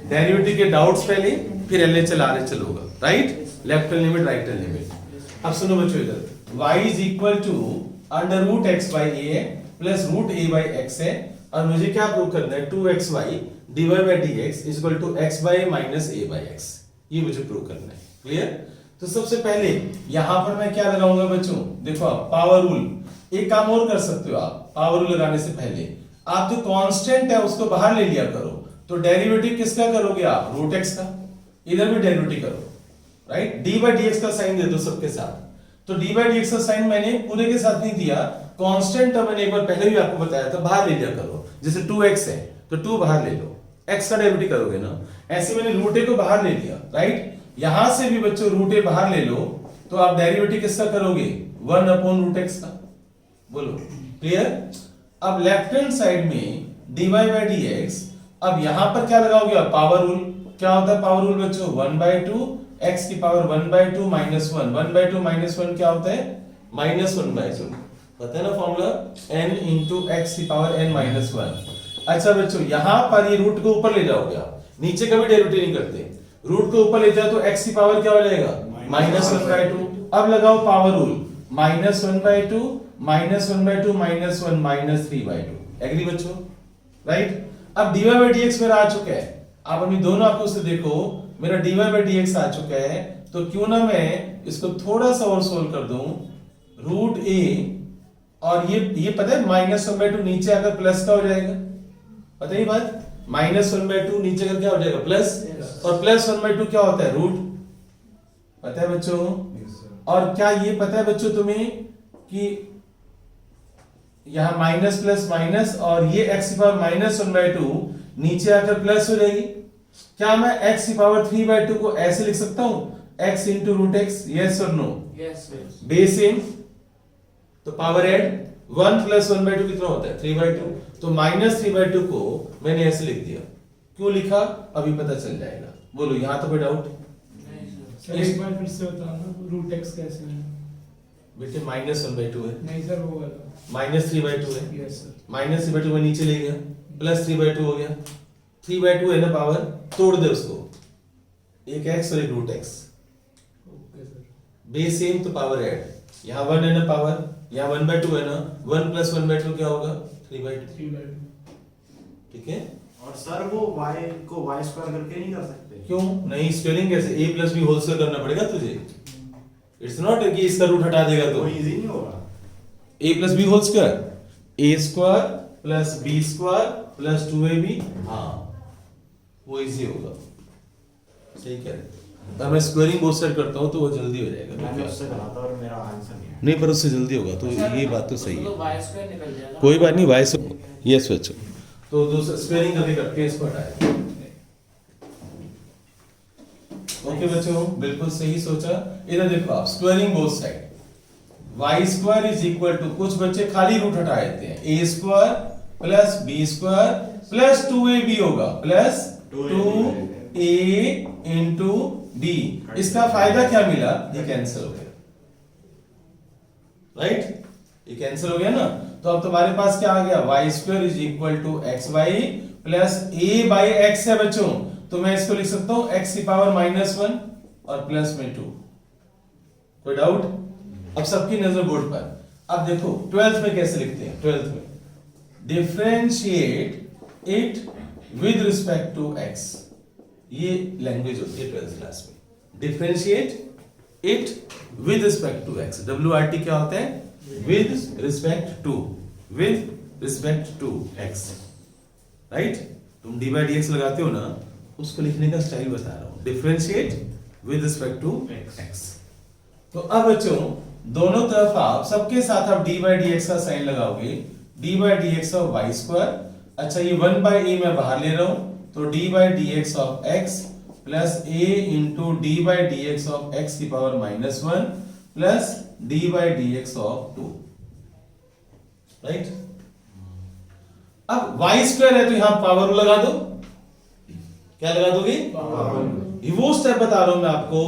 Derivative के doubts पहले, फिर एलएचएल आरएचएल होगा, right? Left hand limit, right hand limit. अब सुनो बच्चों इधर, y is equal to under root X by A plus root A by X है, और मुझे क्या प्रूव करना है, 2xy divide by dx is equal to x by minus a by x, ये मुझे प्रूव करना है। क्लियर? तो सबसे पहले यहां पर मैं क्या लगाऊंगा बच्चों, देखो आप पावर रूल, एक काम और कर सकते हो आप, पावर रूल लगाने से पहले आप जो कांस्टेंट है उसको बाहर ले लिया करो, तो डेरिवेटिव किसका करोगे आप, रूट एक्स का, इधर भी डेरिवेटिव करो, right? D by D x का साइन दे दो सबके साथ, तो डी बाई डी एक्स का साइन मैंने पूरे के साथ नहीं दिया, कांस्टेंट तो मैंने एक बार पहले भी आपको बताया था, बाहर ले लिया करो, जैसे 2x है तो 2 बाहर ले लो, x का डेरिवेटिव करोगे ना, ऐसे मैंने रूट ए को बाहर ले लिया, राइट? यहां से भी बच्चों रूट ए बाहर ले लो, तो आप डेरिवेटिव किसका करोगे, 1 अपॉन रूट एक्स का, बोलो क्लियर? अब लेफ्ट हैंड साइड में dy बाई dx, अब यहां पर क्या लगाओगे आप, पावर रूल। क्या होता है पावर रूल बच्चों, 1/2 x की पावर 1/2 माइनस 1, 1/2 माइनस 1 क्या होता है, माइनस 1/2, पता है ना फॉर्मूला, n इंटू x की पावर n माइनस 1। अच्छा बच्चों यहां पर ये रूट को ऊपर ले जाओगे आप, नीचे कभी डेरिवेटिव नहीं करते, रूट को ऊपर ले जाओ तो x की पावर क्या हो जाएगा, माइनस 1/2। अब लगाओ power rule, minus 1/2 minus 1/2 minus 1 minus 3/2, agree बच्चों, राइट? अब dy बाई dx मेरा आ चुका है, आप अपनी दोनों आंखों से देखो, मेरा dy बाई dx आ चुका है, तो क्यों ना मैं इसको थोड़ा सा और सोल्व कर दूं, रूट ए, और ये पता है माइनस 1/2 नीचे आकर प्लस का हो जाएगा, पता है बात, माइनस 1/2 नीचे आकर क्या हो जाएगा, प्लस, और प्लस 1/2 क्या होता है, रूट, पता है बच्चों? और क्या ये पता है बच्चों तुम्हें कि यहां माइनस प्लस माइनस, और ये x की पावर माइनस 1/2 नीचे आकर प्लस हो जाएगी, क्या मैं x की पावर 3/2 को ऐसे लिख सकता हूं, x into root X, yes और नो? यस। बेस सेम, तो पावर ऐड 1 प्लस 1/2 कितना होता है, 3/2, तो माइनस 3/2 को मैंने ऐसे लिख दिया, क्यों लिखा अभी पता चल जाएगा, बोलो यहां तो कोई डाउट सर एक बार फिर से बताना, रूट एक्स कैसे है? बेटे माइनस 1/2 है, नहीं सर वो वाला, माइनस 3/2 है, यस सर, माइनस 3/2 में नीचे ले गया, प्लस 3/2 हो गया, 3/2 है ना पावर, तोड़ दे उसको, एक x और एक root x, okay sir, base same तो पावर ऐड, यहाँ 1 है ना पावर, यहाँ 1/2 है ना, 1 प्लस 1/2 क्या होगा, 3/2, 3/2, ठीक है? और सर वो y को y स्क्वायर करके नहीं कर सकते? क्यों नहीं, स्क्वायरिंग कैसे, a plus b whole square करना पड़ेगा तुझे, इट्स नॉट कि इसका रूट हटा देगा तो वो इजी नहीं होगा। a plus b whole square, a square plus b square plus 2ab, हाँ वो इजी होगा, सही कह रहे हैं। तो मैं स्क्वायरिंग बोथ साइड करता हूँ तो वो जल्दी हो जाएगा, मैंने उससे करा था और मेरा आंसर नहीं आया। नहीं पर उससे जल्दी होगा, तो ये बात तो सही है, तो y स्क्वायर निकल जाएगा, कोई बात नहीं, वाई से यस बच्चों, तो दूसरा स्क्वायरिंग करके करके इसको हटाया, ओके बच्चों, बिल्कुल सही सोचा। इधर देखो आप, squaring both side, y square is equal to, कुछ बच्चे खाली रूट हटा देते हैं, a square plus b square plus 2ab होगा, प्लस 2a इंटू d, इसका फायदा क्या मिला, ये कैंसिल हो गया, राइट? ये कैंसिल हो गया ना, तो अब तुम्हारे पास क्या आ गया, y square is equal to xy plus a by x है बच्चों, तो मैं इसको लिख सकता हूं x की पावर माइनस 1 और प्लस में 2, कोई डाउट? अब सबकी नजर बोर्ड पर, अब देखो 12th में कैसे लिखते हैं, 12th में differentiate it with respect to x, ये लैंग्वेज होती है 12th क्लास में, differentiate it with respect to x, WRT क्या होता है, with respect to, with respect to x, right? तुम dy dx लगाते हो ना, उसको लिखने का स्टाइल बता रहा हूं, differentiate with respect to x। तो अब बच्चों दोनों तरफ आप सबके साथ आप dy dx का साइन लगाओगे, dy dx of y square, अच्छा ये 1/a मैं बाहर ले रहा हूं, तो dy dx of x plus a into dy dx of x की power minus 1 plus dy dx of 2, right? अब y स्क्वायर है तो यहां पावर लगा दो, क्या लगा दोगे, ये वो स्टेप बता रहा हूं मैं आपको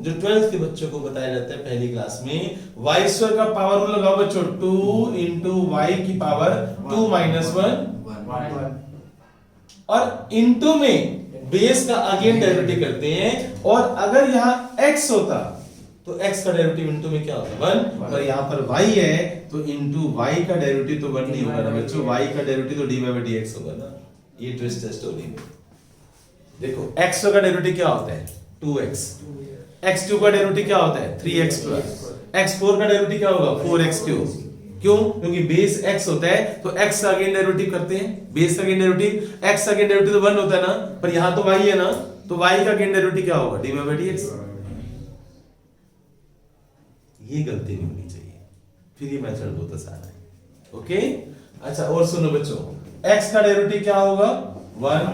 जो 12th के बच्चों को बताया जाता है पहली क्लास में, y स्क्वायर का पावर रूल लगाओ बच्चों, 2 इंटू y की पावर 2 माइनस 1, और इंटू में बेस का अगेन डेरिवेटिव करते हैं, और अगर यहाँ x होता तो x का डेरिवेटिव इनटू में क्या होता 1, और यहाँ पर y है तो इनटू y का डेरिवेटिव तो 1 नहीं होगा ना बच्चों, y का डेरिवेटिव तो dy/dx होगा ना। ये ट्विस्ट है स्टोरी में। देखो x का डेरिवेटिव क्या होता है 2x, x2 का डेरिवेटिव क्या होता है 3x प्लस, x4 का डेरिवेटिव क्या होगा 4x3। क्यों? क्योंकि बेस x होता है तो x का अगेन डेरिवेटिव करते हैं, बेस का अगेन डेरिवेटिव, x का अगेन डेरिवेटिव तो 1 होता है ना, पर यहां तो y है ना, तो y का अगेन डेरिवेटिव क्या होगा dy/dx। ये गलती नहीं होनी चाहिए, फिर ये मेथड बहुत आसान है। ओके, अच्छा और सुनो बच्चों, x का डेरिवेटिव क्या होगा 1,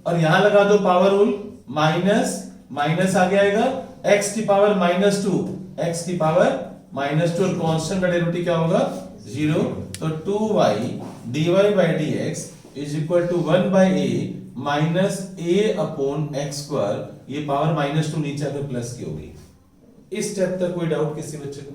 और यहां लगा दो पावर रूल, माइनस माइनस आगे आएगा x की पावर -2, x की पावर -2, और कांस्टेंट का डेरिवेटिव क्या होगा 0, तो 2y dy/dx is equal to 1/a minus a upon x square, ये पावर -2 नीचे आकर प्लस की होगी। इस स्टेप तक कोई डाउट किसी बच्चे को?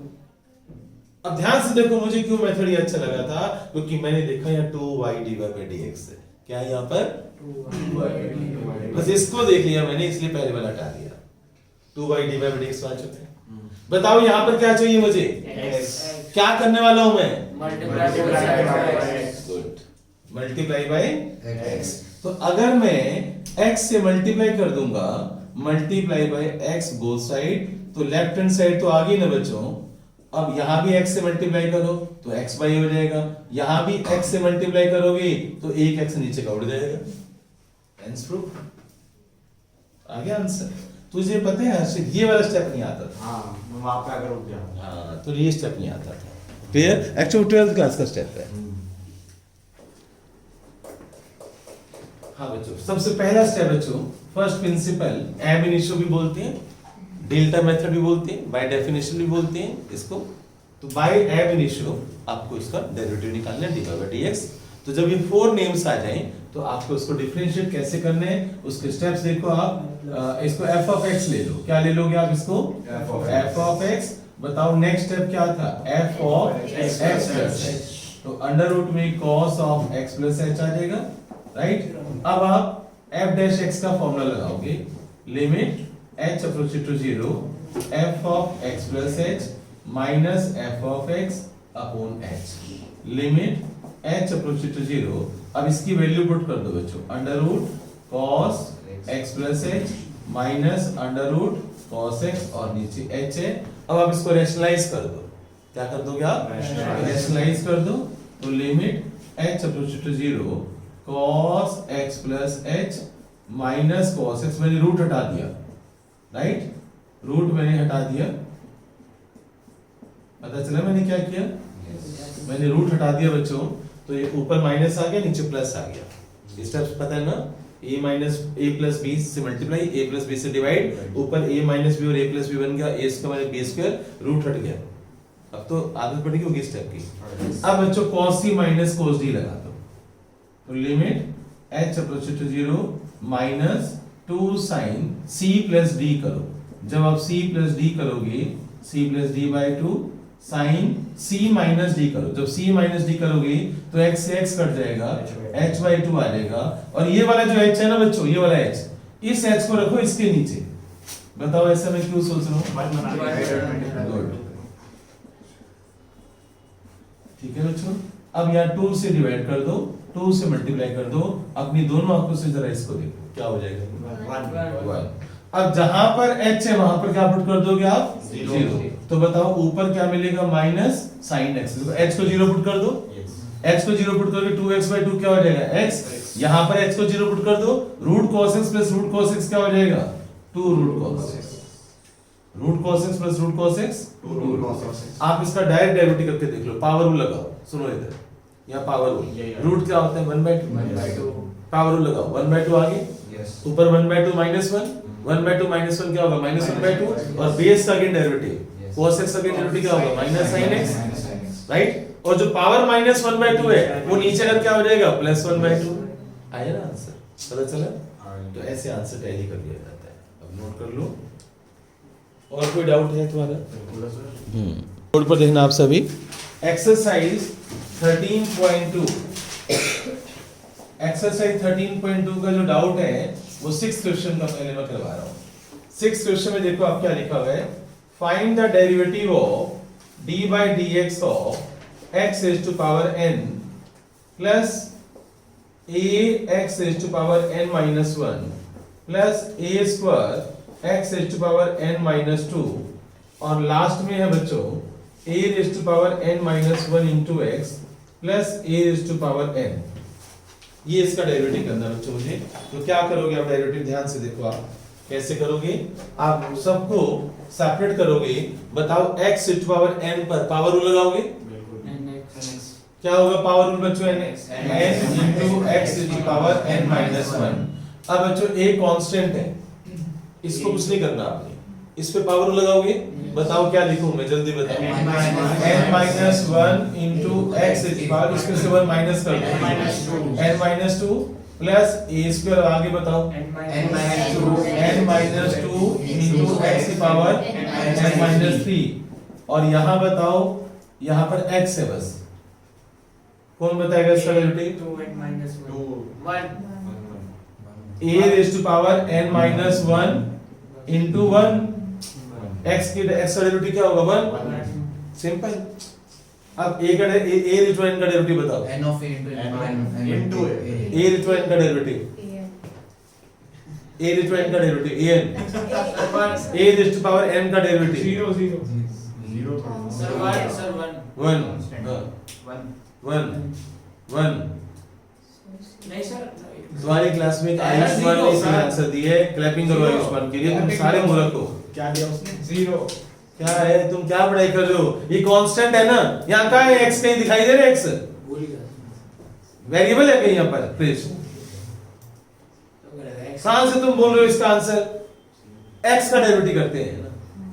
अब ध्यान से देखो, मुझे क्यों मेथड ये अच्छा लगा था, क्योंकि मैंने देखा यहाँ 2y dy/dx है, क्या है यहाँ पर 2y, बस इसको देख लिया मैंने, इसलिए पहले वाला हटा दिया, 2y dy/dx आ चुके हैं। बताओ यहाँ पर क्या चाहिए मुझे, क्या करने वाला हूं मैं, गुड, मल्टीप्लाई बाय x। तो अगर मैं x से मल्टीप्लाई कर दूंगा, multiply by x both side, तो लेफ्ट हैंड साइड तो आ गई ना बच्चों। अब यहां भी x से मल्टीप्लाई करो तो x बाई हो जाएगा, यहां भी x से मल्टीप्लाई करोगे तो एक x नीचे का उड़ जाएगा। हेंस प्रूफ, आ गया आंसर। तुझे पता है हर्षित, ये वाला स्टेप नहीं आता था। हाँ, मैं वहां पे आकर रुक गया। हाँ, तो ये स्टेप नहीं आता था। क्लियर? एक्चुअली 12th क्लास का स्टेप है। हाँ बच्चों, सबसे पहला स्टेप बच्चों, फर्स्ट प्रिंसिपल, एब इनिशियो भी बोलते हैं, डेल्टा मेथड भी बोलते हैं, बाय डेफिनेशन भी बोलते हैं इसको। तो बाय एब इनिशियो आपको इसका डेरिवेटिव निकालना है dy/dx। तो जब ये 4 नेम्स आ जाएं तो आपको उसको डिफरेंशिएट कैसे करने हैं, उसके स्टेप्स देखो आप। इसको f of x ले लो, क्या ले लोगे आप इसको f of x। बताओ नेक्स्ट स्टेप क्या था, f of x plus h, तो अंडर रूट में cos of x plus h आ जाएगा, राइट। अब आप f dash x का फॉर्मूला लगाओगे, limit h approach to 0 f of x plus h minus f of x upon h, limit h approach to 0। अब इसकी value put कर दो बच्चों, under root cos x plus h minus under root cos x, और नीचे h है। अब आप इसको रैशनलाइज कर दो, क्या कर दोगे आप, रैशनलाइज कर दो, तो limit h approach to 0 cos x plus h minus cos x, मैंने रूट हटा दिया, राइट, रूट मैंने हटा दिया। पता चला मैंने क्या किया, मैंने रूट हटा दिया बच्चों, तो ये ऊपर माइनस आ गया, नीचे प्लस आ गया। स्टेप्स पता है ना, a minus a plus b से मल्टीप्लाई, a प्लस b से डिवाइड, ऊपर a माइनस b और a प्लस b बन गया, a square minus b square, root हट गया। अब तो आदत पड़ गई होगी स्टेप की। अब बच्चों cos c minus cos d लगा दो, तो limit h approach to 0 minus 2 sin c plus d करो। जब आप c प्लस d करोगे, c plus d by 2 sin c minus d करो, जब c माइनस d करोगे तो x से x कट जाएगा, h बाई 2 आ जाएगा, और ये वाला जो h है ना बच्चों, ये वाला h, इस h को रखो इसके नीचे। बताओ ऐसा मैं क्यों सोच रहा हूँ, गुड, ठीक है बच्चों। अब यहाँ 2 से डिवाइड कर दो, 2 से मल्टीप्लाई कर दो, अपनी दोनों आंखों से जरा इसको देखो, क्या हो जाएगा 1। अब जहां पर h है वहां पर क्या पुट कर दोगे आप 0, तो बताओ ऊपर क्या मिलेगा माइनस sin x, तो h को 0 पुट कर दो, x को 0 पुट करोगे 2x/2 क्या हो जाएगा x, यहां पर x को 0 पुट कर दो, root cos x plus root cos x क्या हो जाएगा 2 root cos x, root cos x plus root cos x 2 root cos x। आप इसका डायरेक्ट डेरिवेटिव करके देख लो, पावर रूल लगाओ, सुनो इधर, यहाँ पावर रूल, रूट क्या होता है 1/2, पावर रूल लगाओ, 1/2 आगे, ऊपर 1/2 माइनस 1, 1/2 माइनस 1 क्या होगा माइनस 1/2, और बेस का अगेन डेरिवेटिव cos x का अगेन डेरिवेटिव क्या होगा माइनस sin x, राइट। और जो पावर माइनस 1/2 है वो नीचे अगर क्या हो जाएगा प्लस 1/2। आया ना आंसर, पता चला। तो ऐसे आंसर टैली कर दिया जाता है, अब नोट कर लो। और कोई डाउट है तुम्हारा? बोर्ड पर देखना आप सभी, एक्सरसाइज 13.2, एक्सरसाइज 13.2 का जो डाउट है वो 6 क्वेश्चन का पहले मैं करवा रहा हूँ। 6 क्वेश्चन में देखो आप क्या लिखा हुआ है, find the derivative of d by dx of x raised to power n plus ax raised to power n minus 1 plus a square x raised to power n minus 2 और लास्ट में है बच्चों a raised to power n minus 1 into x plus a raised to power n। ये इसका derivative करना है बच्चों मुझे। तो क्या करोगे आप डेरिवेटिव, ध्यान से देखो आप कैसे करोगे, आप सबको सेपरेट करोगे। बताओ x टू पावर n पर पावर रूल लगाओगे, क्या होगा पावर रूल बच्चों, n into x to power n minus 1। अब बच्चों a कांस्टेंट है, इसको कुछ नहीं करना आपने, इस पे पावर रूल लगाओगे। बताओ क्या लिखूं मैं, जल्दी बताओ। n minus 1 into x to power, इसमें से 1 माइनस कर दो, n minus 2 plus a square, आगे बताओ n minus 2 into x की पावर n minus 3। और यहाँ बताओ, यहाँ पर x है बस, कौन बताएगा इसका derivative, 2n minus 1 a raised to power n minus 1 into 1, x की x का डेरिवेटिव क्या होगा 1, सिंपल। अब a का a raised to n का डेरिवेटिव बताओ, n of a into a raised to n का derivative, a raised to n का derivative an, a raised to power n का डेरिवेटिव 0 sir 1 1 1 नहीं सर तुम्हारी क्लास में आयुष्मान ने इसका आंसर दिया है, क्लैपिंग करो आयुष्मान के लिए। तुम सारे मूर्ख हो, क्या दिया उसने? 0 क्या है, तुम क्या पढ़ाई कर रहे हो, ये कांस्टेंट है ना, यहाँ का है x, कहीं दिखाई दे रहा है x, वेरिएबल है कहीं यहाँ पर प्लीज, कहां से तुम बोल रहे हो इसका आंसर, x का डेरिवेटिव करते हैं ना,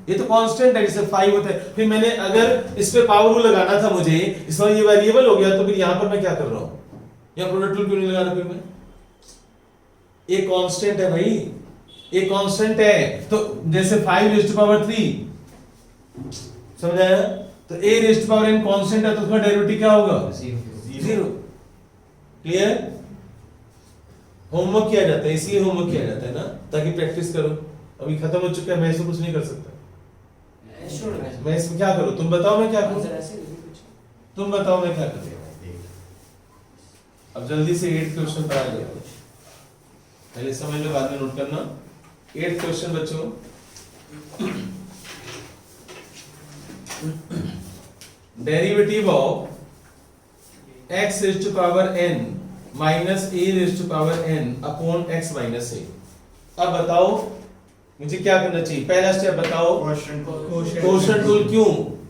ये तो कांस्टेंट है, जैसे 5 होता है। फिर मैंने अगर इस पे पावर रूल लगाना था मुझे, इस बार ये वेरिएबल हो गया, तो फिर यहाँ पर मैं क्या कर रहा हूँ, यहाँ प्रोडक्ट रूल क्यों नहीं लगाना फिर मैं, ये कांस्टेंट है भाई, ये कांस्टेंट है। तो जैसे 5 raised to power 3, समझाया, तो a raised to power n constant है, तो उसका डेरिवेटिव क्या होगा 0। क्लियर, होमवर्क किया जाता है, इसलिए होमवर्क किया जाता है ना, ताकि प्रैक्टिस करो। अभी खत्म हो चुका है, मैं इसमें कुछ नहीं कर सकता, मैं इसमें क्या करूं, तुम बताओ मैं क्या करूं, तुम बताओ मैं क्या करूं। अब जल्दी से 8th क्वेश्चन पर आ जाओ, पहले समझ लो बाद में नोट करना। 8th क्वेश्चन बच्चों, derivative of x raised to power n minus a raised to power n upon x minus a। अब बताओ मुझे क्या करना चाहिए, पहला स्टेप बताओ, क्वोशंट रूल क्यों,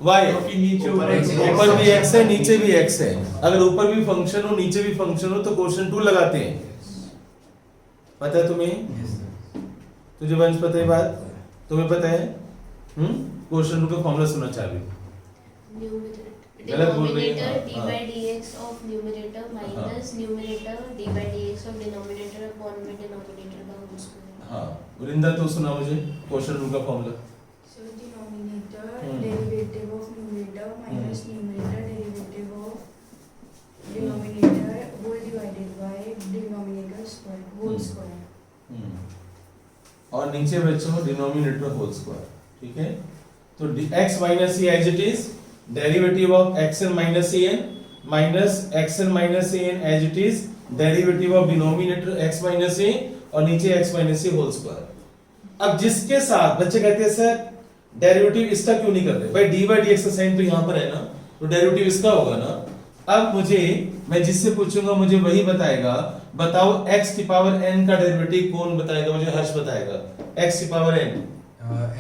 why, क्योंकि नीचे ऊपर भी x है नीचे भी x है, अगर ऊपर भी फंक्शन हो नीचे भी फंक्शन हो तो क्वोशंट रूल लगाते हैं, पता है तुम्हें, तुझे वंश पता है बात, तुम्हें पता है, क्वोशंट रूल का फॉर्मूला सुनना चाहिए, गलत बोल रही है, Denominator d by dx of numerator minus numerator d by dx of denominator upon में denominator का whole square। हाँ वृंदा तो सुना मुझे क्वोशंट रूल का formula. So denominator derivative of numerator minus numerator derivative of denominator whole divided by denominator square whole square। और नीचे बच्चों डिनोमिनेटर होल स्क्वायर, ठीक है। तो x minus c as it is, derivative of xn minus cn minus xn minus cn as it is derivative of denominator x minus a और नीचे x minus c whole square. अब जिसके साथ बच्चे कहते हैं सर डेरिवेटिव इसका क्यों नहीं कर रहे, भाई d by dx का साइन तो यहाँ पर है ना, तो डेरिवेटिव इसका होगा ना। अब मुझे, मैं जिससे पूछूंगा मुझे वही बताएगा, बताओ x की पावर n का डेरिवेटिव कौन बताएगा, मुझे हर्ष बताएगा, x की power n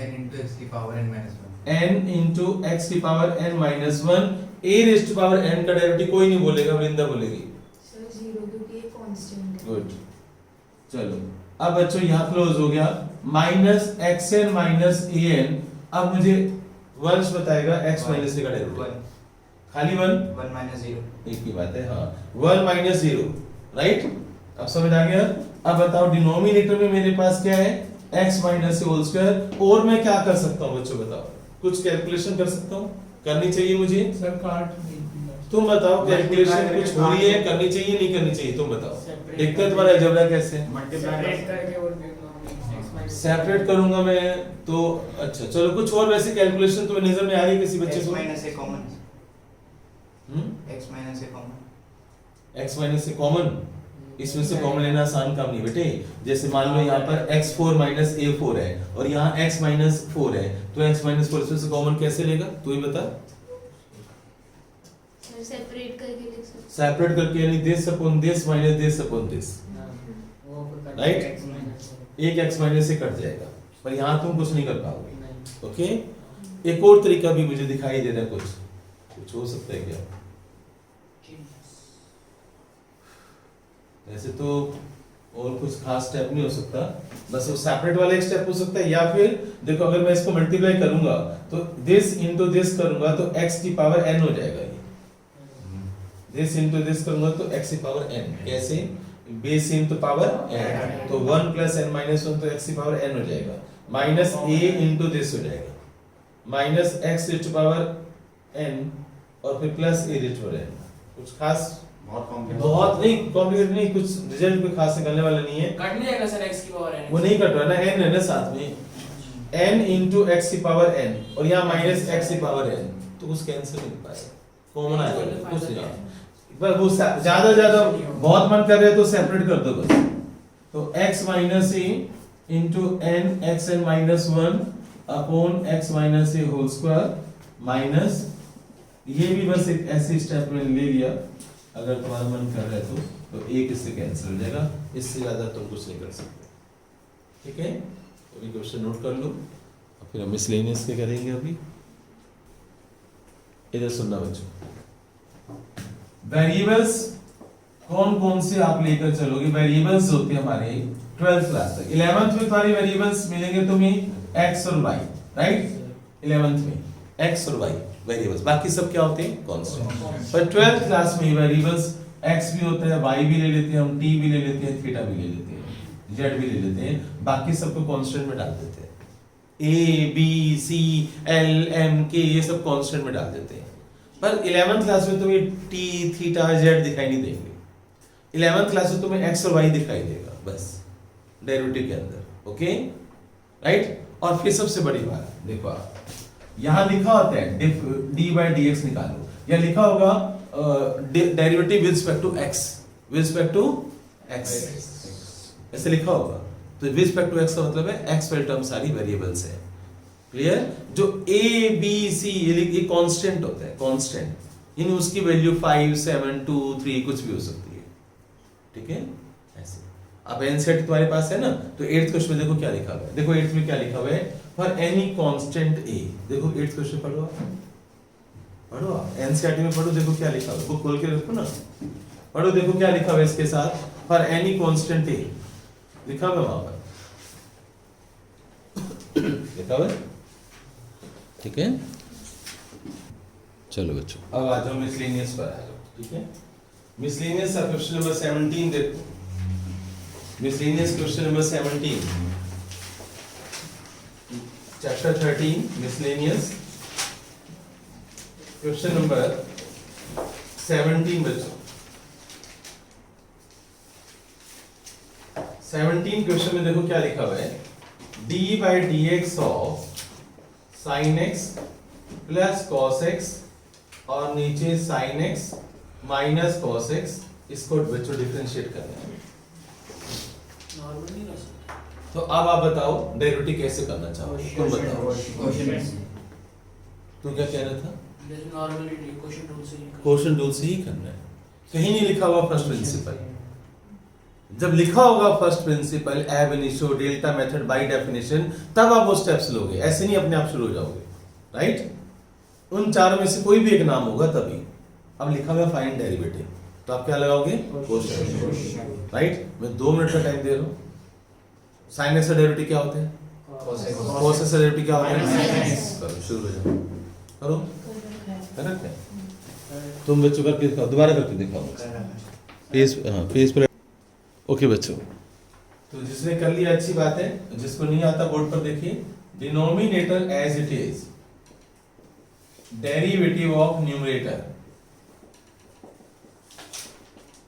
n into x की power n minus 1 n into x की power n minus 1, a raised to power n का डेरिवेटिव कोई नहीं बोलेगा, वृंदा बोलेगी। So 0 क्योंकि ये constant है। गुड, चलो अब बच्चों यहाँ क्लोज हो गया, माइनस xn माइनस an। अब मुझे वंश बताएगा x माइनस a का डेरिवेटिव, खाली 1 minus 0 एक की बात है, हाँ 1 माइनस 0, राइट। अब समझ आ गया। अब बताओ डिनोमिनेटर में मेरे पास क्या है, x माइनस होल स्क्वायर, और मैं क्या कर सकता हूँ बच्चों, बताओ, कुछ कैलकुलेशन कर सकता हूँ, करनी चाहिए मुझे, सर काट तुम बताओ, कैलकुलेशन कुछ हो रही है, करनी चाहिए नहीं करनी चाहिए, तुम बताओ, देखते हो तुम्हारा अलजेब्रा कैसे मल्टीप्लाई करके और x minus सेपरेट करूंगा मैं तो अच्छा चलो कुछ और वैसे कैलकुलेशन तुम्हें नजर में आ रही है किसी बच्चे x को minus a common hmm x minus a common x minus से कॉमन इसमें से कॉमन लेना आसान काम नहीं बेटे जैसे मान लो यहाँ पर x4 माइनस a4 है और यहाँ x माइनस 4 है तो x माइनस 4 इसमें से कॉमन कैसे लेगा तू ही बता सर सेपरेट करके लिख सकते सेपरेट करके यानी this upon this minus this upon this वो Right? x minus एक x माइनस से कट जाएगा पर यहाँ तुम कुछ नहीं कर पाओगे ओके एक और तरीका भी मुझे दिखाई दे रहा है कुछ हो सकता है क्या ऐसे तो और कुछ खास स्टेप नहीं हो सकता बस वो सेपरेट वाला एक स्टेप हो सकता है या फिर देखो अगर मैं इसको मल्टीप्लाई करूंगा तो दिस इनटू दिस करूंगा तो x की पावर n हो जाएगा ये दिस इनटू दिस करूंगा तो x की पावर n कैसे बेस इनटू पावर n तो 1 प्लस n माइनस 1 तो x की पावर n हो जाएगा माइनस a इनटू दिस हो जाएगा minus x to power n और फिर plus a to power n कुछ खास बहुत कॉम्प्लेक्स बहुत नहीं कॉम्प्लिकेटेड नहीं कुछ रिजल्ट कोई खास निकलने वाला नहीं है कट नहीं आएगा सर x की पावर n वो नहीं कट रहा ना n है ना साथ में n into x की पावर n और यहाँ माइनस x की पावर n तो कुछ कैंसिल नहीं हो पाएगा कॉमन आ जाएगा कुछ नहीं पर वो ज्यादा बहुत मन कर रहे तो सेपरेट कर दो बस तो x minus a into n xn minus 1 upon x minus a whole square minus ये भी बस एक ऐसे स्टेप में ले लिया अगर तुम्हारा मन कर रहा है तो एक इससे कैंसिल हो जाएगा इससे ज्यादा तुम कुछ नहीं कर सकते ठीक है तो ये क्वेश्चन नोट कर लो और फिर हम मिसलेनियस के करेंगे अभी इधर सुनना बच्चों वेरिएबल्स कौन कौन से आप लेकर चलोगे वेरिएबल्स होते हैं हमारे 12th क्लास तक 11th में तुम्हारी वेरिएबल्स मिलेंगे तुम्हें x और y राइट 11th में x और y वेरिएबल्स बाकी सब क्या होते हैं कांस्टेंट पर 12th क्लास में वेरिएबल्स x भी होता है y भी ले लेते हैं हम t भी ले लेते हैं थीटा भी ले लेते हैं z भी ले लेते हैं बाकी सबको कांस्टेंट में डाल देते हैं a b c l m k ये सब कांस्टेंट में डाल देते हैं पर 11th क्लास में तुम्हें t थीटा z दिखाई नहीं देंगे 11th क्लास में तुम्हें x और y दिखाई देगा बस डेरिवेटिव के अंदर ओके राइट और फिर सबसे बड़ी बात देखो आप यहाँ लिखा होता है dy by dx निकालो या लिखा होगा derivative with respect to x ऐसे लिखा होगा तो विद रिस्पेक्ट टू x का मतलब है x वाली टर्म सारी वेरिएबल्स है क्लियर जो a b c ये कांस्टेंट होता है कांस्टेंट यानी उसकी वैल्यू 5 7 2 3 कुछ भी हो सकती है ठीक है ऐसे अब एनसीईआरटी तुम्हारे पास है ना तो 8th क्वेश्चन में देखो क्या लिखा हुआ है देखो 8th में क्या लिखा हुआ है फॉर एनी कांस्टेंट a देखो 8th क्वेश्चन पढ़ो एनसीईआरटी में पढ़ो देखो क्या लिखा हुआ है बुक खोल के रखो ना पढ़ो देखो क्या लिखा हुआ है इसके साथ फॉर एनी कांस्टेंट a लिखा हुआ वहां पर लिखा हुआ है ठीक है चलो बच्चों अब आ जाओ मिसलेनियस पर आ जाओ ठीक है मिसलेनियस का क्वेश्चन नंबर 17 देखो miscellaneous question number 17 chapter 13 miscellaneous question number 17 बच्चों 17 क्वेश्चन में देखो क्या लिखा हुआ है d by dx of sin x plus cos x और नीचे sin x minus cos x इसको बच्चों डिफरेंशिएट करना है नॉर्मल नहीं कर सकते तो अब आप बताओ डेरिवेटिव कैसे करना चाहोगे तुम बताओ तू क्या कह रहा था जैसे नॉर्मली क्वेश्चन रूल से ही क्वेश्चन रूल से ही करना है कहीं नहीं लिखा हुआ फर्स्ट प्रिंसिपल जब लिखा होगा फर्स्ट प्रिंसिपल एब initio delta method by definition तब आप वो स्टेप्स लोगे ऐसे नहीं अपने आप शुरू हो जाओगे राइट उन चारों में से कोई भी एक नाम होगा तभी अब लिखा हुआ फाइंड डेरिवेटिव तो आप क्या लगाओगे क्वेश्चन राइट मैं 2 मिनट का टाइम दे रहा हूं साइन एक्स का डेरिवेटिव क्या होता है cos एक्स का डेरिवेटिव क्या होता है करो शुरू हो जाओ करो करेक्ट है तुम बच्चों करके दिखाओ दोबारा करके दिखाओ पेज पर ओके बच्चों तो जिसने कर लिया अच्छी बात है जिसको नहीं आता बोर्ड पर देखिए denominator as it is derivative of numerator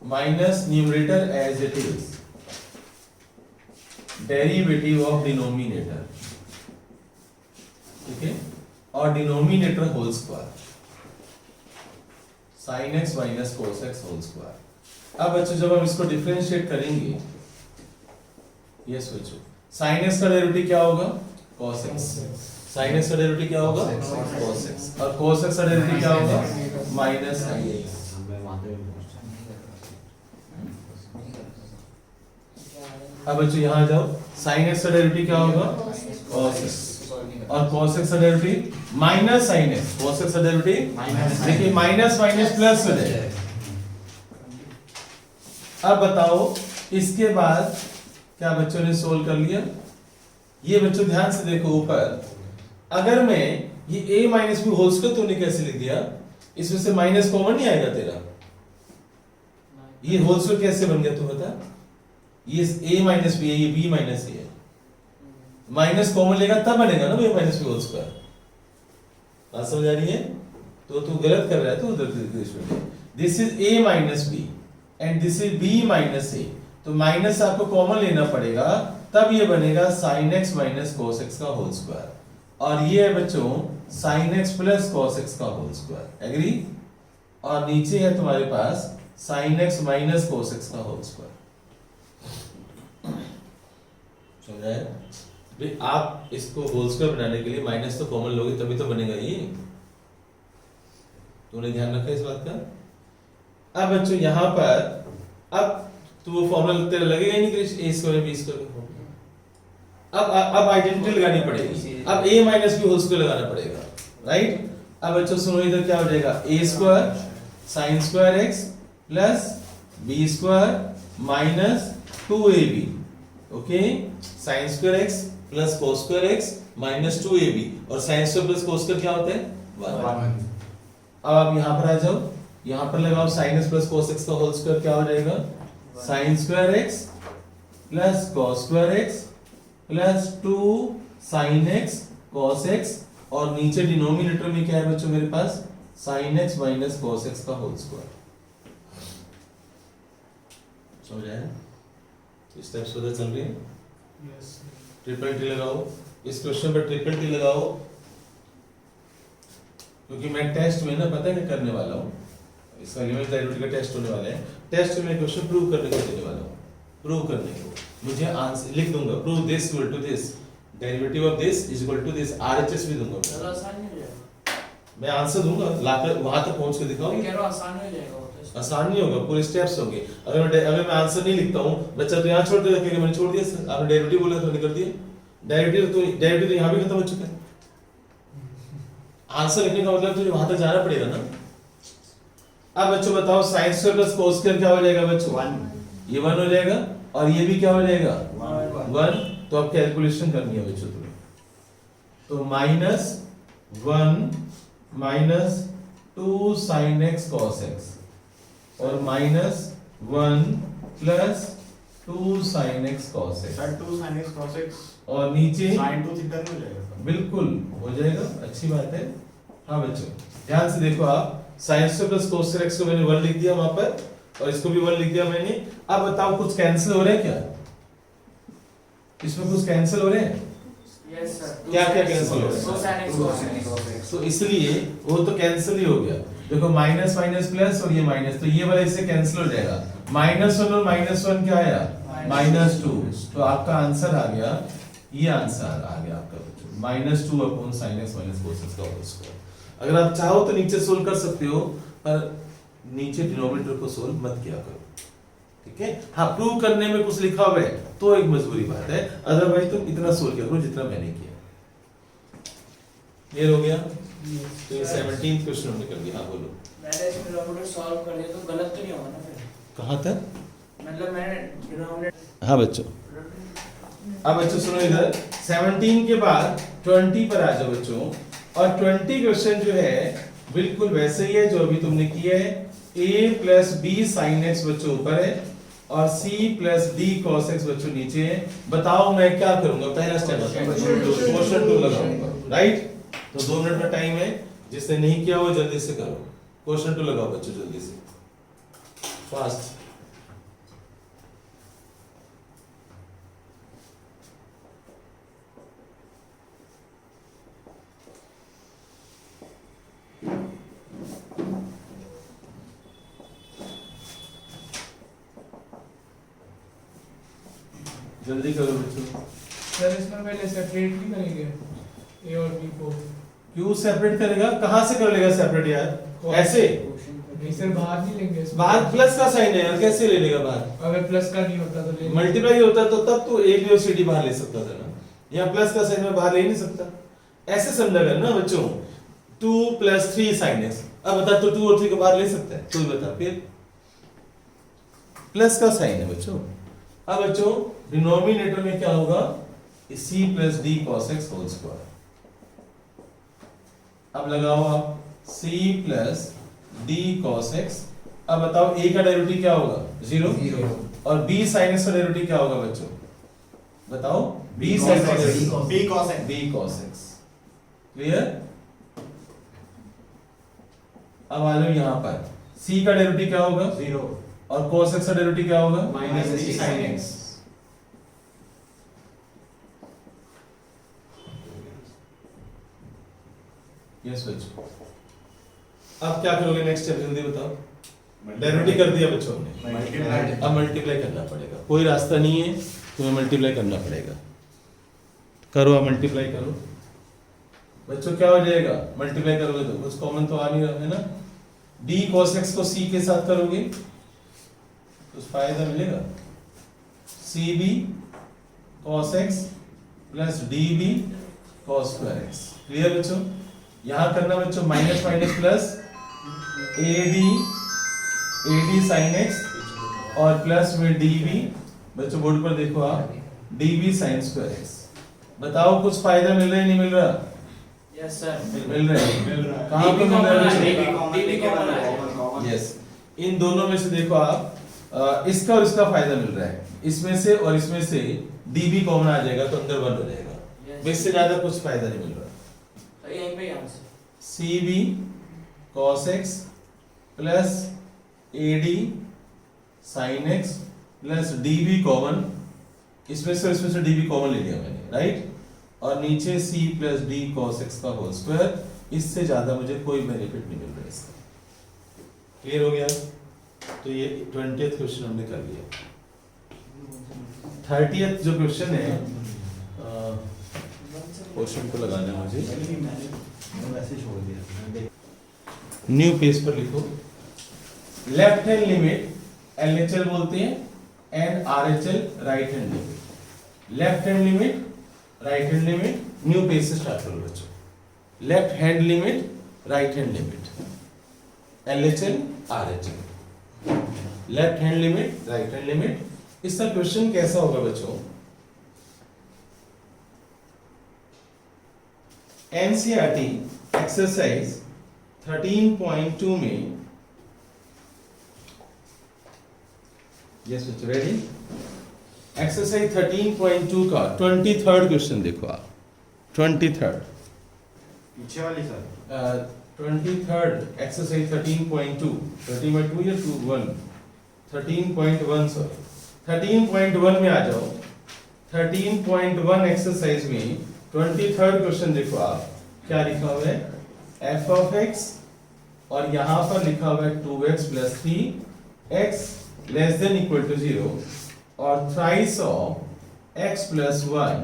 minus numerator as it is, derivative of denominator, ठीक है, और denominator whole square, sin x minus cos x whole square. अब बच्चों जब हम इसको डिफरेंशिएट करेंगे, ये सोचो sin x का डेरिवेटिव क्या होगा, cos x, sin x का डेरिवेटिव क्या होगा, cos x, और cos x का डेरिवेटिव क्या होगा, माइनस sin x। अब बच्चों यहाँ जाओ, sin x का डेरिवेटिव क्या होगा, cos x, और cos x का derivative minus sin x, cos x का डेरिवेटिव देखिए माइनस माइनस प्लस हो जाएगा। अब बताओ इसके बाद क्या बच्चों ने सोल्व कर लिया? ये बच्चों ध्यान से देखो ऊपर, अगर मैं ये a minus B whole square तूने कैसे लिख दिया, इसमें से माइनस कॉमन नहीं आएगा तेरा, ये होल स्क्वायर कैसे बन गया तू बता? ये a माइनस बी है, ये b माइनस a है, माइनस कॉमन लेगा तब बनेगा ना a minus B whole square. बात समझ आ रही है? तो तू गलत कर रहा है, तो उधर this is a minus B and this is b minus a, तो माइनस आपको कॉमन लेना पड़ेगा, तब ये बनेगा sin x minus cos x का होल स्क्वायर, और ये है बच्चों sin x plus cos x का होल स्क्वायर, एग्री? और नीचे है तुम्हारे पास sin x minus cos x का होल स्क्वायर। समझ आया? भाई आप इसको होल स्क्वायर बनाने के लिए माइनस तो कॉमन लोगे तभी तो बनेगा ये, तूने ध्यान रखा इस बात का? अब बच्चों यहाँ पर अब तो वो फॉर्मूला तेरा लगेगा ही नहीं कि a स्क्वायर b स्क्वायर का फॉर्मूला। अब आइडेंटिटी लगानी पड़ेगी, अब a minus b whole square लगाना पड़ेगा, राइट? अब बच्चों सुनो इधर क्या हो जाएगा, a square sin square x plus b square minus 2ab, okay, sin square x plus cos square x minus 2ab, और sin square plus cos square क्या होता है, 1। अब आप यहाँ पर आ जाओ, यहाँ पर लगाओ sin x plus cos x का होल स्क्वायर क्या हो जाएगा, sin square x plus cos square x plus 2 sin x cos x, और नीचे डिनोमिनेटर में क्या है बच्चों मेरे पास, sin x minus cos x का होल स्क्वायर। समझ आया? स्टेप्स पता चल रही है? यस ट्रिपल टी लगाओ, इस क्वेश्चन पर ट्रिपल टी लगाओ, क्योंकि मैं टेस्ट में ना पता है क्या करने वाला हूँ, इसका लिमिट डेरिवेटिव का टेस्ट होने वाला है, टेस्ट में क्वेश्चन प्रूव करने को देने वाला हूँ, प्रूव करने को मुझे आंसर लिख दूंगा, prove this equal to this, derivative of this is equal to this, RHS भी दूंगा, ज़्यादा आसान नहीं हो जाएगा, मैं आंसर दूंगा, लाकर वहां तक पहुंच के दिखाओ। मैं कह रहा हूँ आसान हो जाएगा वो तो। आसान नहीं होगा, पूरे स्टेप्स होंगे। अगर मैं आंसर नहीं लिखता हूँ, बच्चा तो यहाँ छोड़ देगा कि मैंने छोड़ दिया सर, आपने डेरिवेटिव बोला तो निकल दिया, डेरिवेटिव तो यहाँ भी खत्म हो चुका है, आंसर लिखने का मतलब तुझे वहां तक जाना पड़ेगा ना। अब बच्चों बताओ sin square plus cos square क्या हो जाएगा बच्चों, 1, ये 1 हो जाएगा, और ये भी क्या हो जाएगा, 1। तो अब कैलकुलेशन करनी है बच्चों तुम्हें, तो -1 minus 2 sin x cos x, और -1 plus 2 sin x cos x, sir 2 sin x cos x और नीचे sin 2 थीटा नहीं हो जाएगा? बिल्कुल हो जाएगा, अच्छी बात है। हाँ बच्चों ध्यान से देखो, आप sin square plus cos square x को मैंने 1 लिख दिया वहां पर, और इसको भी 1 लिख दिया मैंने। अब बताओ कुछ कैंसिल हो रहा है क्या, इसमें कुछ कैंसिल हो रहे हैं, यस सर, क्या क्या कैंसिल हो रहा है, 2 sin x cos x। तो इसलिए वो तो कैंसिल ही हो गया। देखो माइनस माइनस प्लस और ये माइनस, तो ये वाला इससे कैंसिल हो जाएगा, -1 और -1 क्या आया, -2, तो आपका आंसर आ गया, ये आंसर आ गया आपका बच्चों, -2 upon sin x minus cos x का होल स्क्वायर। अगर आप चाहो तो नीचे सोल्व कर सकते हो, पर नीचे डिनोमिनेटर को सोल्व मत किया करो, ठीक है? हाँ प्रूव करने में कुछ लिखा हुआ है तो एक मजबूरी बात है, अदरवाइज तुम इतना सोल्व किया करो जितना मैंने किया। क्लियर हो गया? तो ये 17th क्वेश्चन हमने कर दिया। हाँ बोलो। मैंने इसमें डिनोमिनेटर सॉल्व कर दिया तो गलत तो नहीं होगा ना फिर? कहाँ तक? मतलब मैंने डिनोमिनेटर, हाँ बच्चों, अब बच्चों सुनो इधर, 17 के बाद 20 पर आ जाओ बच्चों, और 20 क्वेश्चन जो है बिल्कुल वैसे ही है जो अभी तुमने किया है, a plus b sin x बच्चों ऊपर है, और c plus d cos x बच्चों नीचे है। बताओ मैं क्या करूंगा, पहला स्टेप क्वेश्चन 2 लगाऊंगा, राइट? तो 2 मिनट का टाइम है, जिसने नहीं किया वो जल्दी से करो, क्वेश्चन 2 लगाओ बच्चों जल्दी से, फास्ट। जल्दी करो बच्चों। सर इसमें पहले सेपरेट नहीं करेंगे ए और बी को? क्यों सेपरेट करेगा? कहाँ से कर लेगा सेपरेट यार? ऐसे नहीं सर, बाहर नहीं लेंगे इसमें। बाहर प्लस का साइन है यार, कैसे ले लेगा बाहर? अगर प्लस का नहीं होता तो ले मल्टीप्लाई होता तो तब तो एक भी सी डी बाहर ले सकता था ना, यहाँ प्लस का साइन में बाहर ले नहीं सकता। ऐसे समझा कर ना बच्चों, 2 + 3 sin x। अब बता तो 2 और 3 को बाहर ले सकता है? तू ही बता। फिर प्लस का साइन है बच्चों। अब बच्चों डिनोमिनेटर में क्या होगा? c + d cos x whole square. अब लगाओ आप c + d cos x। अब बताओ a का डेरिवेटिव क्या होगा? 0 और b sin x का डेरिवेटिव क्या होगा बच्चों? बताओ। b sin x b cos x। b cos x। Clear? अब आ जाओ यहाँ पर, c का डेरिवेटिव क्या होगा? 0 और cos x का डेरिवेटिव क्या होगा? -d sin x। यस बच्चों। अब क्या करोगे नेक्स्ट स्टेप, जल्दी बताओ। डेरिवेटिव कर दिया बच्चों ने, मल्टीप्लाई। अब मल्टीप्लाई करना पड़ेगा, कोई रास्ता नहीं है, तुम्हें मल्टीप्लाई करना पड़ेगा। करो, अब मल्टीप्लाई करो बच्चों। क्या हो जाएगा मल्टीप्लाई करोगे तो? कुछ कॉमन तो आ नहीं रहा है ना। d cos x को c के साथ करोगे तो फायदा मिलेगा। cb cos x + db cos square x। Clear बच्चों? यहां करना बच्चों minus minus plus, ad sin x और प्लस में db। बच्चों बोर्ड पर देखो आप, db sin square x। बताओ कुछ फायदा मिल रहा है नहीं मिल रहा? Yes sir. मिल रहा है। मिल रहा है। कहां पे मिल रहा है बच्चों? db कॉमन लेके कॉमन यस, इन दोनों में से देखो आप, इसका और इसका फायदा मिल रहा है। इसमें से और इसमें से db कॉमन आ जाएगा तो अंदर 1 हो जाएगा। इससे ज्यादा कुछ फायदा नहीं मिल रहा। तो यहीं पे answer. cb cos x + ad sin x + db common, इसमें से और इसमें से db कॉमन ले लिया मैंने, राइट? और नीचे c + d cos x का होल स्क्वायर। इससे ज्यादा मुझे कोई बेनिफिट नहीं मिल रहा इसका। क्लियर हो गया? तो ये 20th क्वेश्चन हमने कर लिया। 30th जो क्वेश्चन है, क्वेश्चन को लगाना है मुझे। वैसे छोड़ दिया। न्यू पेज पर लिखो, लेफ्ट हैंड लिमिट LHL बोलते हैं and RHL right hand limit. Left hand limit, right hand limit. New page से स्टार्ट करो बच्चों। Left hand limit, right hand limit, LHL RHL। Left hand limit, right hand limit. इसका question कैसा होगा बच्चों? NCERT exercise 13.2 में, yes बच्चों ready? Exercise 13.2 का 23rd क्वेश्चन देखो आप। 23rd पीछे वाली सर। 23rd एक्सरसाइज 13.2, 13.2 या 21, 13.1 सॉरी, 13.1 में आ जाओ। 13.1 एक्सरसाइज में 23rd क्वेश्चन देखो आप, क्या लिखा हुआ है? f of x और यहाँ पर लिखा हुआ है 2x + 3x <= 0 और thrice of x + 1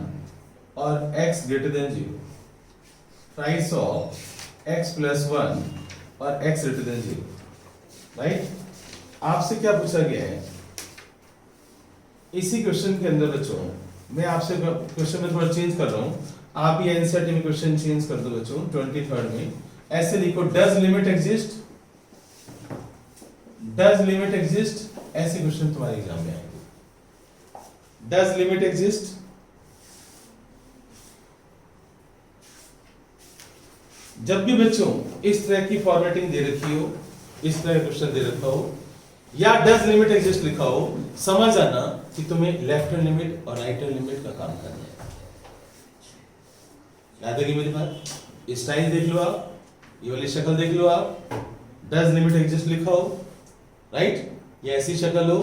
और x greater than 0। thrice of x + 1 और x greater than 0, राइट? आपसे क्या पूछा गया है इसी क्वेश्चन के अंदर बच्चों? मैं आपसे क्वेश्चन में थोड़ा चेंज कर रहा हूँ, आप ये एनसीईआरटी में क्वेश्चन चेंज कर दो बच्चों। 23rd में ऐसे लिखो, does limit exist, does limit exist. ऐसे क्वेश्चन तुम्हारे एग्जाम में आएंगे। डज लिमिट एग्जिस्ट, जब भी बच्चों इस तरह की फॉर्मेटिंग दे रखी हो, इस तरह का क्वेश्चन दे रखा हो या डज लिमिट एग्जिस्ट लिखा हो, समझ आना कि तुम्हें लेफ्ट हैंड लिमिट और राइट हैंड लिमिट का काम करना है। याद है कि मेरी बात? स्टाइल देख लो आप, ये वाली शक्ल देख लो आप, डज लिमिट एग्जिस्ट लिखा हो, राइट? ये ऐसी शक्ल हो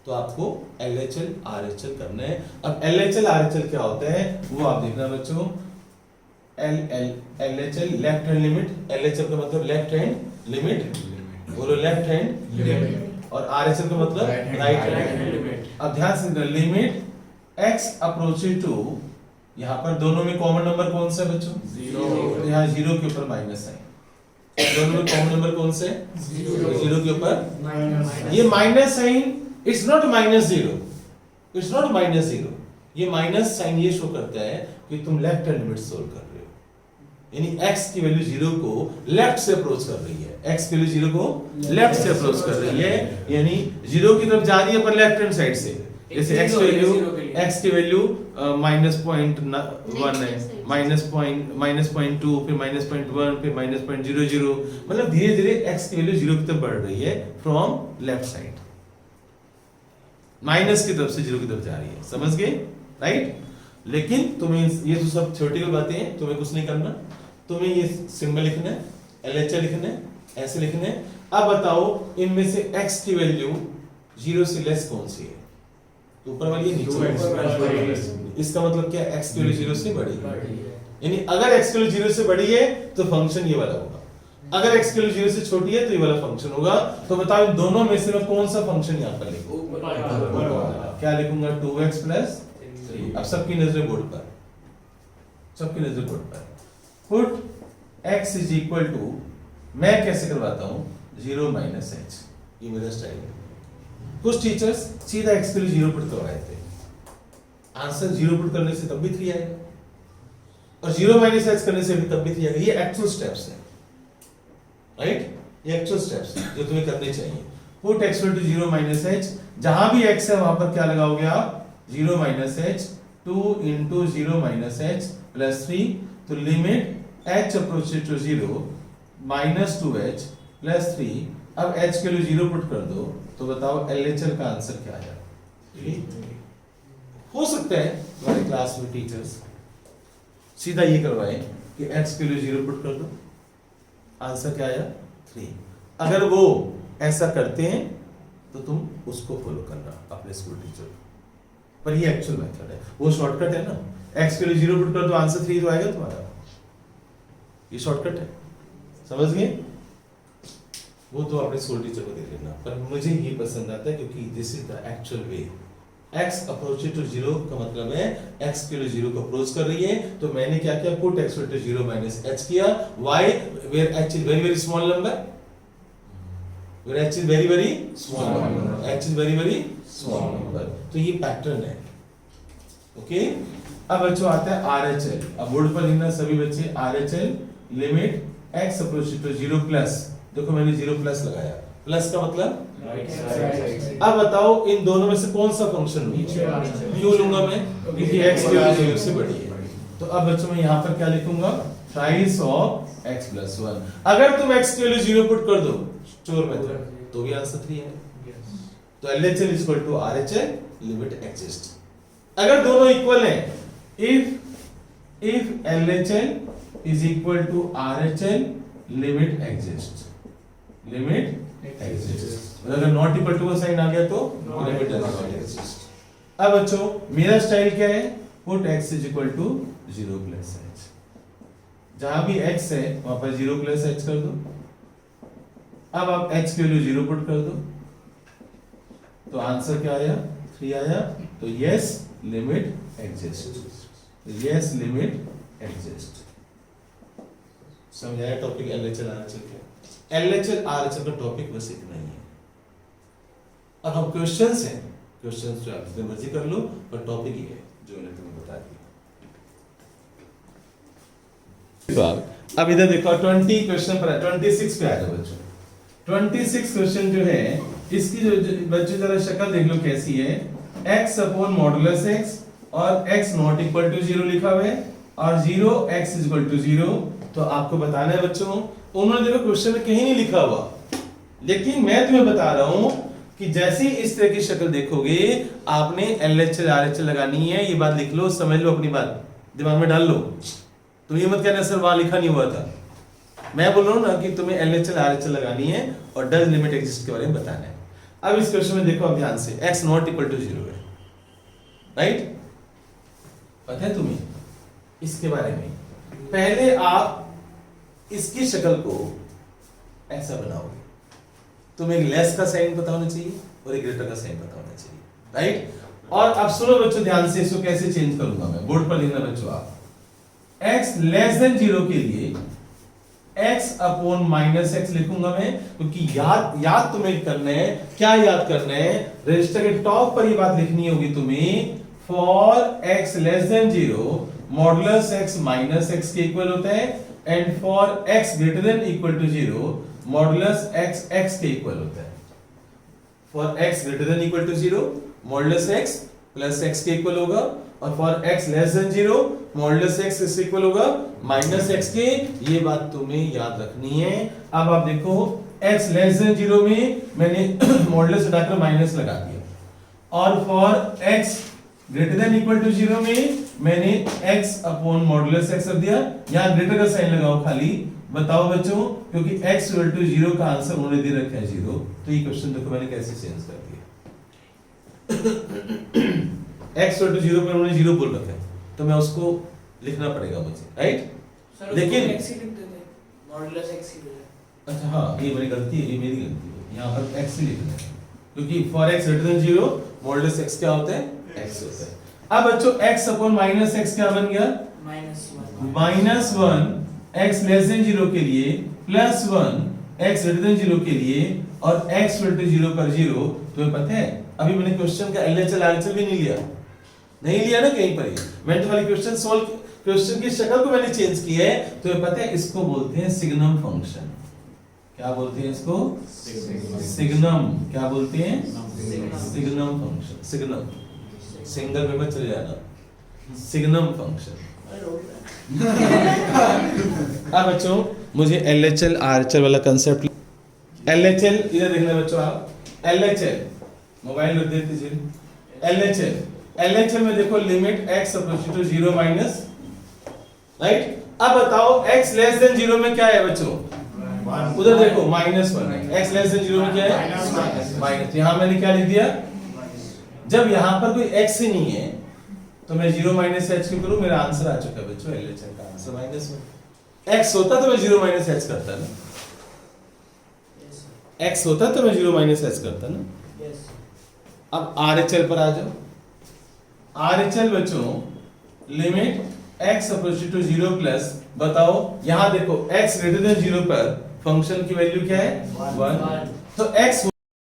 तो आपको LHL RHL करना है। अब LHL RHL क्या होता है वो आप देखना बच्चों। LHL left hand limit, LHL का मतलब लेफ्ट हैंड लिमिट, बोलो लेफ्ट हैंड लिमिट, और RHL का मतलब राइट हैंड लिमिट। अब ध्यान से लिमिट x अप्रोचेस टू, यहाँ पर दोनों में कॉमन नंबर कौन सा है बच्चों? तो यहाँ 0 के ऊपर माइनस है, दोनों में कॉमन नंबर कौन से? 0 के ऊपर ये minus sine, it's not minus 0, it's not minus 0, ये माइनस साइन ये शो करता है कि तुम लेफ्ट हैंड लिमिट सोल्व कर रहे हो, यानी x की वैल्यू 0 को लेफ्ट से अप्रोच कर रही है, x की वैल्यू 0 को लेफ्ट से अप्रोच कर रही है, यानी 0 की तरफ जा रही है पर लेफ्ट हैंड साइड से। जैसे x की वैल्यू -0.1 है, -0.2, फिर -0.1, फिर -0.00, मतलब धीरे धीरे x की वैल्यू 0 की तरफ बढ़ रही है फ्रॉम लेफ्ट साइड, माइनस की तरफ से 0 की तरफ जा रही है, समझ गए? राइट। लेकिन तुम्हें ये तो सब थ्योरेटिकल बातें हैं, तुम्हें कुछ नहीं करना, तुम्हें ये सिंबल लिखना है, LHS लिखना है, ऐसे लिखना है। अब बताओ इनमें से x की वैल्यू 0 से लेस कौन सी है? तो ऊपर वाली है, नीचे वाली। इसका मतलब क्या है? x की वैल्यू 0 से बड़ी है, यानी अगर x की वैल्यू 0 से बड़ी है तो फंक्शन ये वाला होगा, अगर x की वैल्यू 0 से छोटी है तो ये वाला फंक्शन होगा। तो बताओ इन दोनों में से मैं कौन सा फंक्शन यहाँ पर लिखूं? क्या लिखूंगा? 2x plus 3। अब सबकी नजर बोर्ड पर, सबकी नजर बोर्ड पर। Put x is equal to, मैं कैसे करवाता हूं? 0 माइनस h, ये मेरा स्टाइल है। कुछ टीचर्स सीधा x के लिए 0 पुट करवाए थे, आंसर 0 पुट करने से तब भी 3 आएगा, और 0 माइनस h करने से भी तब भी 3 आएगा। ये एक्चुअल स्टेप्स हैं, राइट? ये एक्चुअल स्टेप्स हैं जो तुम्हें करने चाहिए। Put x equal to 0 minus h, जहां भी x है वहां पर क्या लगाओगे आप? 0 minus h, 2 into 0 minus h plus 3, तो limit h approaches to 0 minus 2h plus 3। अब h के लिए 0 पुट कर दो, तो बताओ LHS का आंसर क्या आया? 3। हो सकता है हमारी क्लास में टीचर्स सीधा ये करवाएं कि x के लिए 0 पुट कर दो, आंसर क्या आया? 3। अगर वो ऐसा करते हैं तो तुम उसको फॉलो करना अपने स्कूल टीचर, पर ये एक्चुअल मेथड है, वो शॉर्टकट है ना। x के लिए 0 पुट कर दो, आंसर 3 तो आएगा तुम्हारा, ये शॉर्टकट है, समझ गए? वो तो अपने स्कूल टीचर को दे देना, पर मुझे ये पसंद आता है क्योंकि this is the actual way. x approaches to 0 का मतलब है x के लिए 0 को अप्रोच कर रही है, तो मैंने क्या किया? Put x equal to 0 minus h किया। why? where h is very very small number, where h is very very small number, h is very very small number, तो ये पैटर्न है। ओके, अब बच्चों आता है RHL। अब बोर्ड पर लिखना सभी बच्चे, RHL limit x approaches to 0 plus, देखो मैंने 0 प्लस लगाया, प्लस का मतलब राइट साइड। अब बताओ इन दोनों में से कौन सा फंक्शन लूंगा? क्यों लूंगा मैं? क्योंकि x की वैल्यू 0 से बड़ी है। तो अब बच्चों मैं यहाँ पर क्या लिखूंगा? Thrice of x plus 1। अगर तुम x की वैल्यू 0 पुट कर दो चोर मेथड, तो भी आंसर 3 है। तो LHL equal to RHL limit exist. अगर दोनों इक्वल हैं, if LHL is equal to RHL limit exist, limit exist. अगर नॉट इक्वल टू का साइन आ गया तो लिमिट डज नॉट एग्जिस्ट। अब बच्चों मेरा स्टाइल क्या है? Put x is equal to 0 plus h, जहां भी x है वहां पर 0 प्लस h कर दो। अब आप h की वैल्यू 0 पुट कर दो, तो आंसर क्या आया? 3 आया। तो yes limit exist, yes limit exist. समझाया टॉपिक LHL RHL क्या? LHL RHL का टॉपिक बस इतना ही है। अब हम क्वेश्चंस हैं, क्वेश्चंस जो आप जितने मर्जी कर लो, पर टॉपिक ये है जो मैंने तुम्हें बता दिया। अब इधर देखो 20 क्वेश्चन पर है, 26 पे आ जाओ बच्चों। 26 क्वेश्चन जो है इसकी जो बच्चों जरा शक्ल देख लो कैसी है। x अपॉन मॉडुलस x और x नॉट इक्वल टू 0 लिखा हुआ है और 0 x इज इक्वल टू 0। तो आपको बताना है बच्चों, उन्होंने देखो क्वेश्चन में कहीं नहीं लिखा हुआ, लेकिन मैं तुम्हें बता रहा हूं कि जैसे इस तरह की शक्ल देखोगे आपने LHL RHL लगानी है। ये बात लिख लो, समझ लो, अपनी बात दिमाग में डाल लो। तुम ये मत कहना सर वहां लिखा नहीं हुआ था। मैं बोल रहा हूं ना कि तुम्हें LHL RHL लगानी है और डज लिमिट एग्जिस्ट के बारे में बताना है। अब इस क्वेश्चन में देखो आप ध्यान से, x नॉट इक्वल टू 0 है, राइट? पता है तुम्हें इसके बारे में? पहले आप इसकी शक्ल को ऐसा बनाओगे, तुम्हें एक लेस का साइन पता होना चाहिए और एक ग्रेटर का साइन पता होना चाहिए, राइट? और अब सुनो बच्चों ध्यान से, इसको कैसे चेंज करूंगा मैं, बोर्ड पर लिखना बच्चों आप। x लेस देन 0 के लिए x अपॉन माइनस x लिखूंगा मैं, क्योंकि याद तुम्हें करना है, क्या याद करना है, रजिस्टर के टॉप पर ये बात लिखनी होगी तुम्हें, for x less than 0 modulus x minus x के इक्वल होता है, and for x greater than equal to 0 modulus x x के इक्वल होता है। For x greater than equal to 0 modulus x plus x के इक्वल होगा, और for x less than 0 modulus x is equal होगा minus x के। ये बात तुम्हें याद रखनी है। अब आप देखो x लेस देन 0 में मैंने मॉडुलस हटाकर माइनस लगा दिया, और for x greater than equal to 0 में मैंने x अपॉन मॉडुलस x रख दिया। यहां ग्रेटर का साइन लगाओ खाली। बताओ बच्चों, क्योंकि x इक्वल टू 0 का आंसर उन्होंने दे रखा है 0, तो ये क्वेश्चन देखो मैंने कैसे चेंज कर दिया। x इक्वल टू 0 पर उन्होंने 0 बोल रखा है, तो मैं उसको लिखना पड़ेगा मुझे, राइट? सर लेकिन- x ही लिख देते, मॉडुलस x ही लिख देते। अच्छा हाँ, ये मेरी गलती है, ये मेरी गलती है। यहाँ पर x ही लिखना है, क्योंकि for x greater then 0 modulus x क्या होता है, x होता है। अब बच्चों x अपॉन माइनस x क्या बन गया, माइनस 1 x लेस देन 0 के लिए प्लस 1 x ग्रेटर देन 0 के लिए, और x इक्वल टू 0 पर 0। तुम्हें पता है अभी मैंने क्वेश्चन का LHL RHL भी नहीं लिया ना कहीं पर ही। मैंने वाली क्वेश्चन की शक्ल को मैंने चेंज किया है। तुम्हें पता है इसको बोलते हैं सिग्नम फंक्शन। क्या बोलते हैं इसको, सिग्नम। क्या बोलते हैं, सिग्नम फंक्शन। सिग्नम, सिंगल में मत चले जाना, सिग्नम फंक्शन। अब बच्चों मुझे LHL RHL वाला कंसेप्ट, LHL इधर देखना बच्चों आप, LHL मोबाइल रख देते जी। LHL में देखो limit x approach to 0 minus, right? अब बताओ x लेस देन 0 में क्या है बच्चों, उधर देखो माइनस 1 है। x लेस देन 0 में क्या है, माइनस। यहां मैंने क्या लिख दिया, जब यहां पर कोई x ही नहीं है तो मैं 0 माइनस h क्यों करूं, मेरा आंसर आ चुका है बच्चों, LHL का आंसर माइनस 1। x होता तो मैं 0 माइनस h करता ना, x होता तो मैं 0 माइनस h करता ना। अब RHL पर आ जाओ। RHL बच्चों limit x approach to 0 plus, बताओ यहां देखो x ग्रेटर देन 0 पर फंक्शन की वैल्यू क्या है, 1। तो x